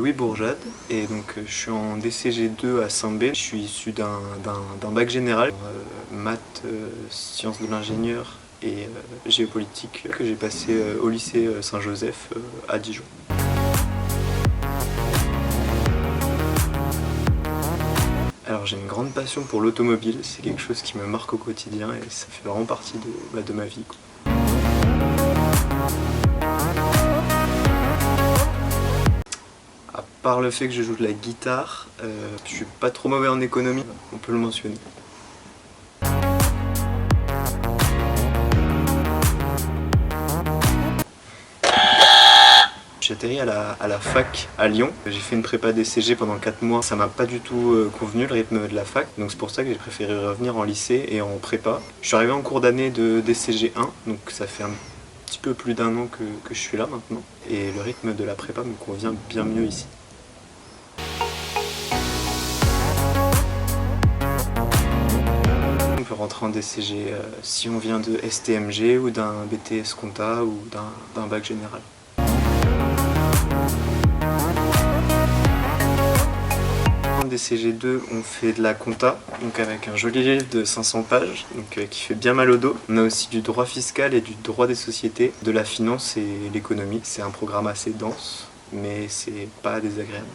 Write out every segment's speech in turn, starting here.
Louis Bourjade et donc je suis en DCG2 à Saint-Bé. Je suis issu d'un bac général, maths, sciences de l'ingénieur et géopolitique que j'ai passé au lycée Saint-Joseph à Dijon. Alors j'ai une grande passion pour l'automobile, c'est quelque chose qui me marque au quotidien et ça fait vraiment partie de ma vie, quoi. À part le fait que je joue de la guitare, je suis pas trop mauvais en économie, on peut le mentionner. J'ai atterri à la fac à Lyon. J'ai fait une prépa DCG pendant 4 mois. Ça m'a pas du tout convenu le rythme de la fac. Donc c'est pour ça que j'ai préféré revenir en lycée et en prépa. Je suis arrivé en cours d'année de DCG 1, donc ça fait un petit peu plus d'1 an que je suis là maintenant. Et le rythme de la prépa me convient bien mieux ici. On peut rentrer en DCG si on vient de STMG ou d'un BTS Compta ou d'un bac général. En DCG2, on fait de la compta, donc avec un joli livre de 500 pages, donc, qui fait bien mal au dos. On a aussi du droit fiscal et du droit des sociétés, de la finance et l'économie. C'est un programme assez dense, mais c'est pas désagréable.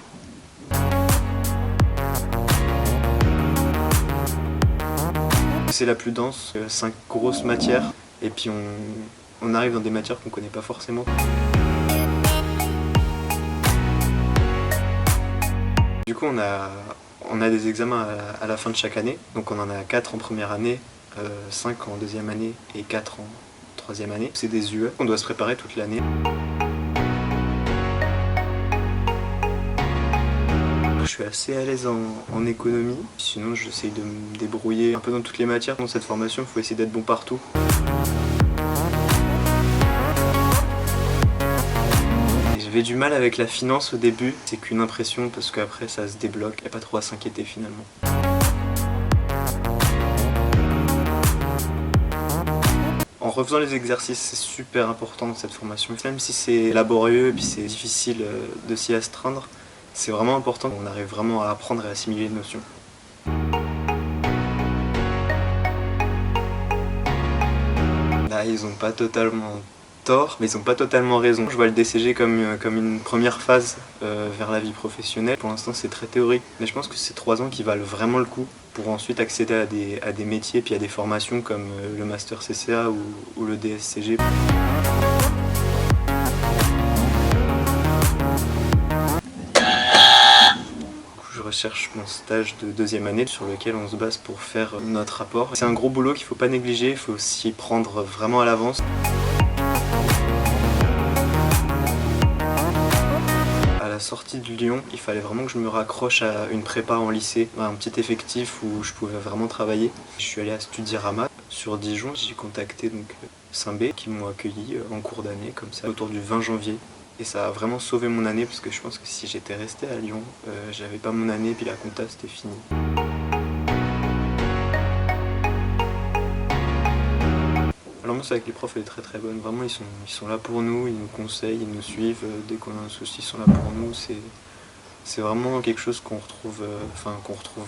C'est la plus dense, 5 grosses matières, et puis on arrive dans des matières qu'on connaît pas forcément. Du coup, on a des examens à la fin de chaque année, donc on en a 4 en première année, 5 en deuxième année et 4 en troisième année. C'est des UE, on doit se préparer toute l'année. Je suis assez à l'aise en économie, sinon j'essaye de me débrouiller un peu dans toutes les matières. Dans cette formation, il faut essayer d'être bon partout. J'avais du mal avec la finance au début, c'est qu'une impression parce qu'après ça se débloque, il n'y a pas trop à s'inquiéter finalement. En refaisant les exercices, c'est super important dans cette formation. Même si c'est laborieux et puis c'est difficile de s'y astreindre, c'est vraiment important qu'on arrive vraiment à apprendre et à assimiler les notions. Là, ils n'ont pas totalement tort, mais ils n'ont pas totalement raison. Je vois le DCG comme une première phase vers la vie professionnelle. Pour l'instant, c'est très théorique, mais je pense que c'est 3 ans qui valent vraiment le coup pour ensuite accéder à des métiers puis à des formations comme le Master CCA ou le DSCG. Je recherche mon stage de deuxième année sur lequel on se base pour faire notre rapport. C'est un gros boulot qu'il ne faut pas négliger, il faut s'y prendre vraiment à l'avance. À la sortie de Lyon, il fallait vraiment que je me raccroche à une prépa en lycée, un petit effectif où je pouvais vraiment travailler. Je suis allé à Studirama sur Dijon, j'ai contacté donc Saint-Bé qui m'ont accueilli en cours d'année comme ça autour du 20 janvier. Et ça a vraiment sauvé mon année parce que je pense que si j'étais resté à Lyon, j'avais pas mon année puis la compta c'était fini. L'ambiance avec les profs elle est très très bonne, vraiment ils sont là pour nous, ils nous conseillent, ils nous suivent, dès qu'on a un souci ils sont là pour nous. C'est vraiment quelque chose qu'on retrouve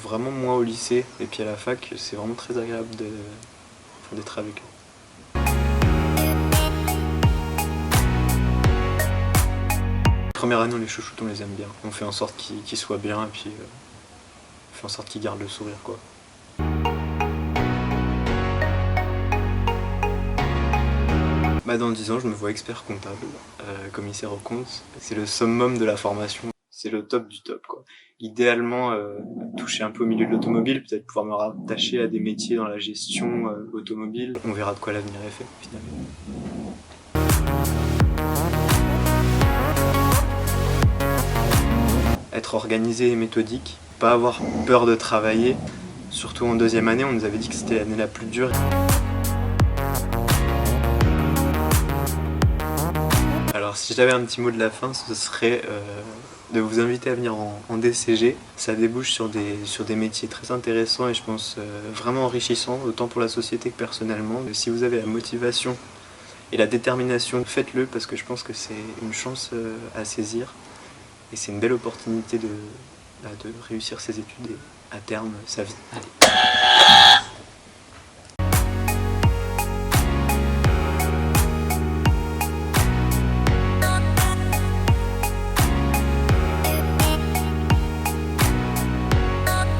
vraiment moins au lycée et puis à la fac, c'est vraiment très agréable d'être avec eux. Première année on les chouchoute, on les aime bien, on fait en sorte qu'ils soient bien et puis on fait en sorte qu'ils gardent le sourire, quoi. Dans 10 ans je me vois expert comptable, commissaire aux comptes, c'est le summum de la formation, c'est le top du top, quoi. Idéalement toucher un peu au milieu de l'automobile, peut-être pouvoir me rattacher à des métiers dans la gestion automobile, on verra de quoi l'avenir est fait finalement. Être organisé et méthodique, pas avoir peur de travailler, surtout en deuxième année, on nous avait dit que c'était l'année la plus dure. Alors si j'avais un petit mot de la fin, ce serait de vous inviter à venir en DCG. Ça débouche sur des métiers très intéressants et je pense vraiment enrichissants, autant pour la société que personnellement. Si vous avez la motivation et la détermination, faites-le parce que je pense que c'est une chance à saisir. Et c'est une belle opportunité de réussir ses études et à terme sa vie. Allez.